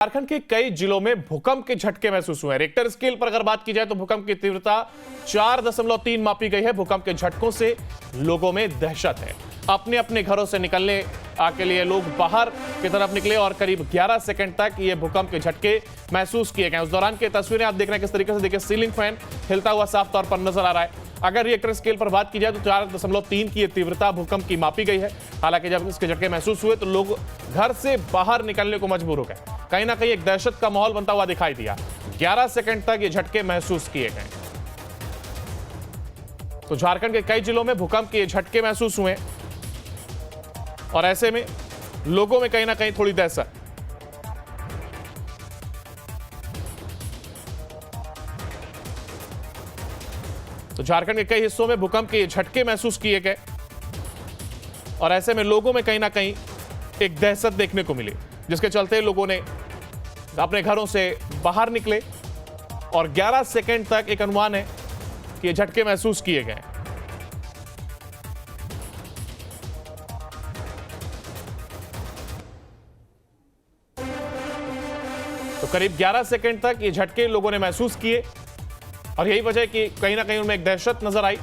झारखंड के कई जिलों में भूकंप के झटके महसूस हुए हैं। रिक्टर स्केल पर अगर बात की जाए तो भूकंप की तीव्रता 4.3 मापी गई है। भूकंप के झटकों से लोगों में दहशत है। अपने अपने घरों से निकलने के लिए लोग बाहर की तरफ निकले और करीब 11 सेकंड तक ये भूकंप के झटके महसूस किए गए। उस दौरान की तस्वीरें आप देख रहे हैं किस तरीके से। देखिए, सीलिंग फैन हिलता हुआ साफ तौर पर नजर आ रहा है। अगर रिक्टर स्केल पर बात की जाए तो 4.3 की तीव्रता भूकंप की मापी गई है। हालांकि जब इसके झटके महसूस हुए तो लोग घर से बाहर निकलने को मजबूर हो गए। कहीं ना कहीं एक दहशत का माहौल बनता हुआ दिखाई दिया। 11 सेकंड तक ये झटके महसूस किए गए। तो झारखंड के कई जिलों में भूकंप के झटके महसूस हुए और ऐसे में लोगों में कहीं ना कहीं थोड़ी दहशत। तो झारखंड के कई हिस्सों में भूकंप के झटके महसूस किए गए और ऐसे में लोगों में कहीं ना कहीं एक दहशत देखने को मिली, जिसके चलते लोगों ने अपने घरों से बाहर निकले और 11 सेकंड तक एक अनुमान है कि ये झटके महसूस किए गए। तो करीब 11 सेकंड तक ये झटके लोगों ने महसूस किए और यही वजह कि कहीं ना कहीं उनमें एक दहशत नजर आई।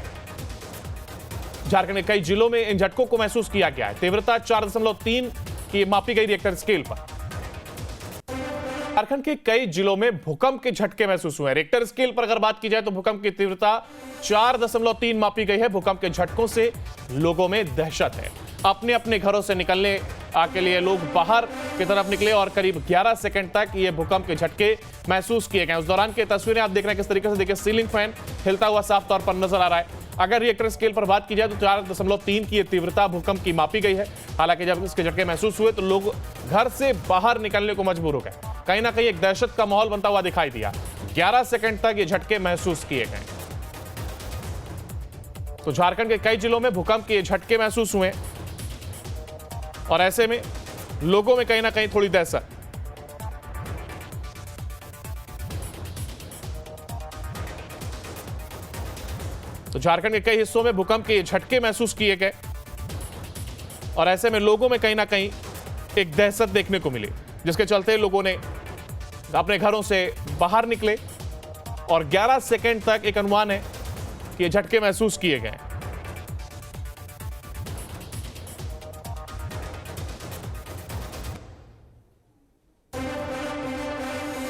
झारखंड के कई जिलों में इन झटकों को महसूस किया गया है। तीव्रता 4.3 की मापी गई रिक्टर स्केल पर। झारखंड के कई जिलों में भूकंप के झटके महसूस हुए हैं। रिक्टर स्केल पर अगर बात की जाए तो भूकंप की तीव्रता 4.3 मापी गई है। भूकंप के झटकों से लोगों में दहशत है। अपने अपने घरों से निकलने के लिए लोग बाहर की तरफ निकले और करीब 11 सेकंड तक ये भूकंप के झटके महसूस किए गए। उस दौरान की तस्वीरें आप देख रहे हैं किस तरीके से। देखिए, सीलिंग फैन हिलता हुआ साफ तौर पर नजर आ रहा है। अगर रिक्टर स्केल पर बात की जाए तो 4.3 की तीव्रता भूकंप की मापी गई है। हालांकि जब इसके झटके महसूस हुए तो लोग घर से बाहर निकलने को मजबूर हो गए। कहीं ना कहीं एक दहशत का माहौल बनता हुआ दिखाई दिया। 11 सेकंड तक ये झटके महसूस किए गए। तो झारखंड के कई जिलों में भूकंप के झटके महसूस हुए और ऐसे में लोगों में कहीं ना कहीं थोड़ी दहशत। तो झारखंड के कई हिस्सों में भूकंप के झटके महसूस किए गए और ऐसे में लोगों में कहीं ना कहीं एक दहशत देखने को मिली, जिसके चलते लोगों ने अपने घरों से बाहर निकले और 11 सेकंड तक एक अनुमान है कि ये झटके महसूस किए गए।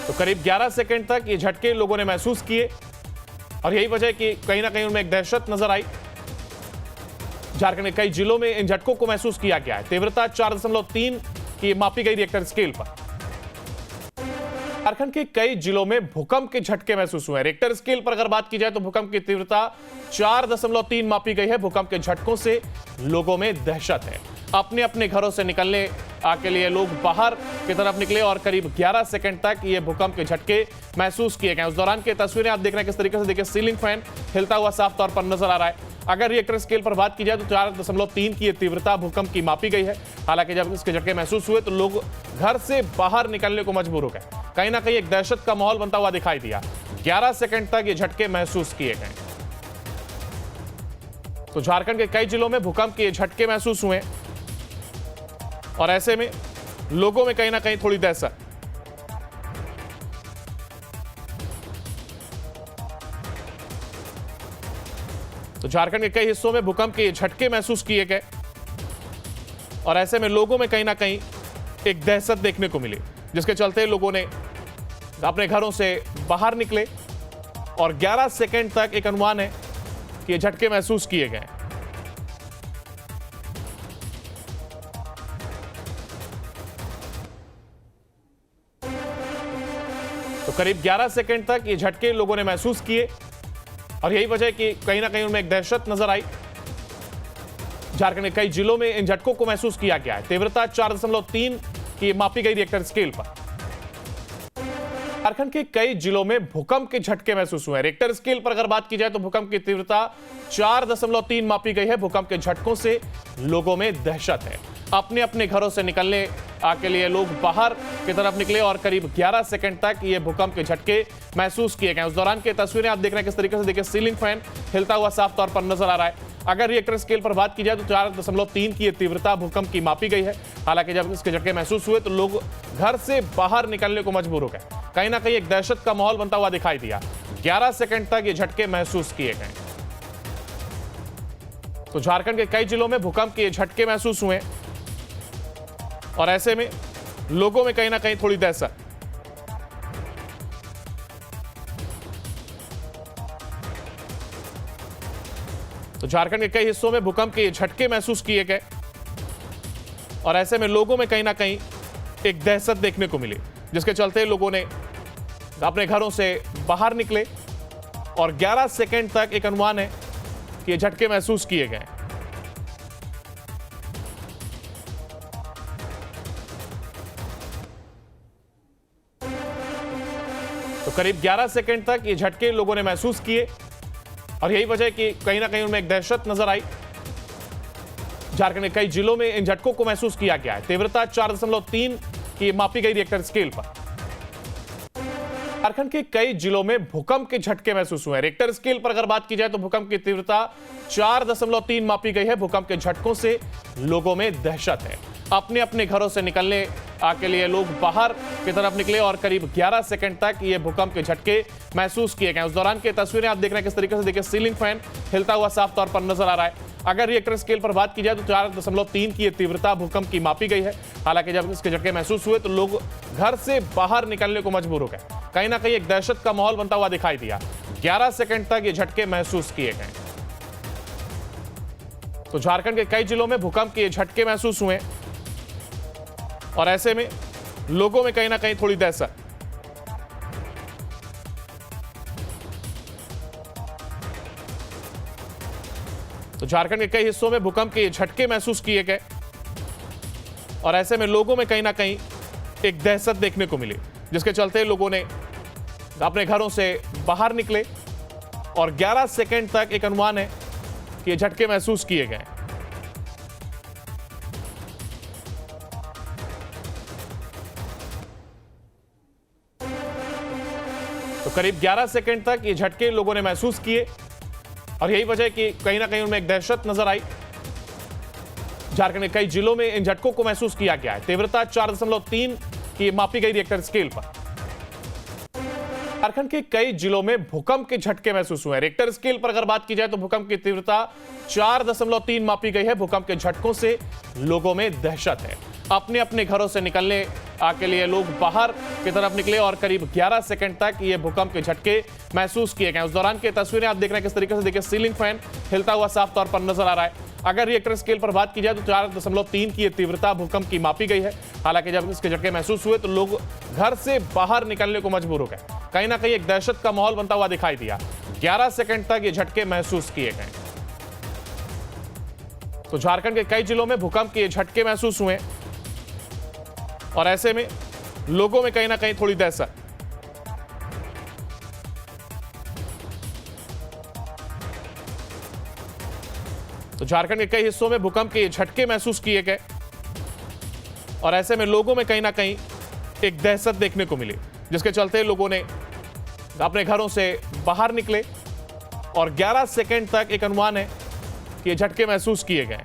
तो करीब 11 सेकंड तक ये झटके लोगों ने महसूस किए और यही वजह कि कहीं ना कहीं उनमें एक दहशत नजर आई। झारखंड के कई जिलों में इन झटकों को महसूस किया गया है। तीव्रता 4.3 की मापी गई रिक्टर स्केल पर। झारखंड के कई जिलों में भूकंप के झटके महसूस हुए हैं। रिक्टर स्केल पर अगर बात की जाए तो भूकंप की तीव्रता 4.3 मापी गई है। भूकंप के झटकों से लोगों में दहशत है। अपने अपने घरों से निकलने के लिए लोग बाहर की तरफ निकले और करीब 11 सेकंड तक ये भूकंप के झटके महसूस किए गए। उस दौरान की तस्वीरें आप देख रहे हैं किस तरीके से। देखिए, सीलिंग फैन हिलता हुआ साफ तौर पर नजर आ रहा है। अगर रिक्टर स्केल पर बात की जाए तो 4.3 की तीव्रता भूकंप की मापी गई है। हालांकि जब इसके झटके महसूस हुए तो लोग घर से बाहर निकलने को मजबूर हो गए। कहीं ना कहीं एक दहशत का माहौल बनता हुआ दिखाई दिया। 11 सेकंड तक ये झटके महसूस किए गए। तो झारखंड के कई जिलों में भूकंप के झटके महसूस हुए और ऐसे में लोगों में कहीं ना कहीं थोड़ी दहशत। तो झारखंड के कई हिस्सों में भूकंप के झटके महसूस किए गए और ऐसे में लोगों में कहीं ना कहीं एक दहशत देखने को मिली, जिसके चलते लोगों ने अपने घरों से बाहर निकले और 11 सेकंड तक एक अनुमान है कि ये झटके महसूस किए गए। तो करीब 11 सेकंड तक ये झटके लोगों ने महसूस किए और यही वजह कि कहीं ना कहीं उनमें एक दहशत नजर आई। झारखंड के कई जिलों में इन झटकों को महसूस किया गया है। तीव्रता 4.3 की मापी गई रिक्टर स्केल पर। झारखंड के कई जिलों में भूकंप के झटके महसूस हुए हैं। रिक्टर स्केल पर अगर बात की जाए तो भूकंप की तीव्रता 4.3 मापी गई है। भूकंप के झटकों से लोगों में दहशत है। अपने अपने घरों से निकलने के लिए लोग बाहर की तरफ निकले और करीब 11 सेकंड तक ये भूकंप के झटके महसूस किए गए। उस दौरान की तस्वीरें आप देख रहे हैं किस तरीके से, देखिए सीलिंग फैन हिलता हुआ साफ तौर पर नजर आ रहा है। अगर रिएक्टर स्केल पर बात की जाए तो 4.3 की ये तीव्रता भूकंप की मापी गई है। हालांकि जब इसके झटके महसूस हुए तो लोग घर से बाहर निकलने को मजबूर हो गए। कहीं ना कहीं एक दहशत का माहौल बनता हुआ दिखाई दिया। 11 सेकंड तक ये झटके महसूस किए गए। तो झारखंड के कई जिलों में भूकंप के झटके महसूस हुए और ऐसे में लोगों में कहीं ना कहीं थोड़ी दहशत। तो झारखंड के कई हिस्सों में भूकंप के झटके महसूस किए गए और ऐसे में लोगों में कहीं ना कहीं एक दहशत देखने को मिली, जिसके चलते लोगों ने अपने घरों से बाहर निकले और 11 सेकंड तक एक अनुमान है कि ये झटके महसूस किए गए। तो करीब 11 सेकंड तक ये झटके लोगों ने महसूस किए और यही वजह कि कहीं ना कहीं उनमें एक दहशत नजर आई। झारखंड के कई जिलों में इन झटकों को महसूस किया गया है। तीव्रता 4.3 की मापी गई रिएक्टर स्केल पर। झारखंड के कई जिलों में भूकंप के झटके महसूस हुए हैं। रिएक्टर स्केल पर अगर बात की जाए तो भूकंप की तीव्रता 4.3 मापी गई है। भूकंप के झटकों से लोगों में दहशत है। अपने अपने घरों से निकलने के लिए लोग बाहर की तरफ निकले और करीब 11 सेकंड तक ये भूकंप के झटके महसूस किए गए। उस दौरान की तस्वीरें आप देख रहे हैं किस तरीके से, देखिए सीलिंग फैन हिलता हुआ साफ तौर पर नजर आ रहा है। अगर रिएक्टर स्केल पर बात की जाए तो 4.3 की ये तीव्रता भूकंप की मापी गई है। हालांकि जब इसके झटके महसूस हुए तो लोग घर से बाहर निकलने को मजबूर हो गए। कहीं ना कहीं एक दहशत का माहौल बनता हुआ दिखाई दिया। 11 सेकंड तक ये झटके महसूस किए गए। तो झारखंड के कई जिलों में भूकंप के झटके महसूस हुए और ऐसे में लोगों में कहीं ना कहीं थोड़ी दहशत। तो झारखंड के कई हिस्सों में भूकंप के झटके महसूस किए गए और ऐसे में लोगों में कहीं ना कहीं एक दहशत देखने को मिली, जिसके चलते लोगों ने अपने घरों से बाहर निकले और 11 सेकंड तक एक अनुमान है कि ये झटके महसूस किए गए। तो करीब 11 सेकंड तक ये झटके लोगों ने महसूस किए और यही वजह कि कहीं ना कहीं उनमें एक दहशत नजर आई। झारखंड के कई जिलों में इन झटकों को महसूस किया गया है। तीव्रता 4.3 की मापी गई रिएक्टर स्केल पर। झारखंड के कई जिलों में भूकंप के झटके महसूस हुए हैं। रिएक्टर स्केल पर अगर बात की जाए तो भूकंप की तीव्रता 4.3 मापी गई है। भूकंप के झटकों से लोगों में दहशत है। अपने अपने घरों से निकलने के लिए लोग बाहर की तरफ निकले और करीब 11 सेकंड तक ये भूकंप के झटके महसूस किए गए। उस दौरान की तस्वीरें आप देख रहे हैं किस तरीके से, देखिए सीलिंग फैन हिलता हुआ साफ तौर पर नजर आ रहा है। अगर रिएक्टर स्केल पर बात की जाए तो 4.3 की ये तीव्रता भूकंप की मापी गई है। हालांकि जब इसके झटके महसूस हुए तो लोग घर से बाहर निकलने को मजबूर हो गए। कहीं ना कहीं एक दहशत का माहौल बनता हुआ दिखाई दिया। 11 सेकंड तक ये झटके महसूस किए गए। तो झारखंड के कई जिलों में भूकंप के झटके महसूस हुए और ऐसे में लोगों में कहीं ना कहीं थोड़ी दहशत। तो झारखंड के कई हिस्सों में भूकंप के झटके महसूस किए गए और ऐसे में लोगों में कहीं ना कहीं एक दहशत देखने को मिली, जिसके चलते लोगों ने अपने घरों से बाहर निकले और 11 सेकंड तक एक अनुमान है कि ये झटके महसूस किए गए।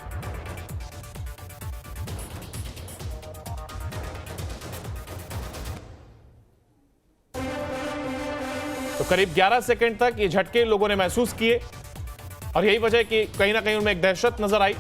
तो करीब 11 सेकंड तक ये झटके लोगों ने महसूस किए और यही वजह कि कहीं ना कहीं उनमें एक दहशत नजर आई।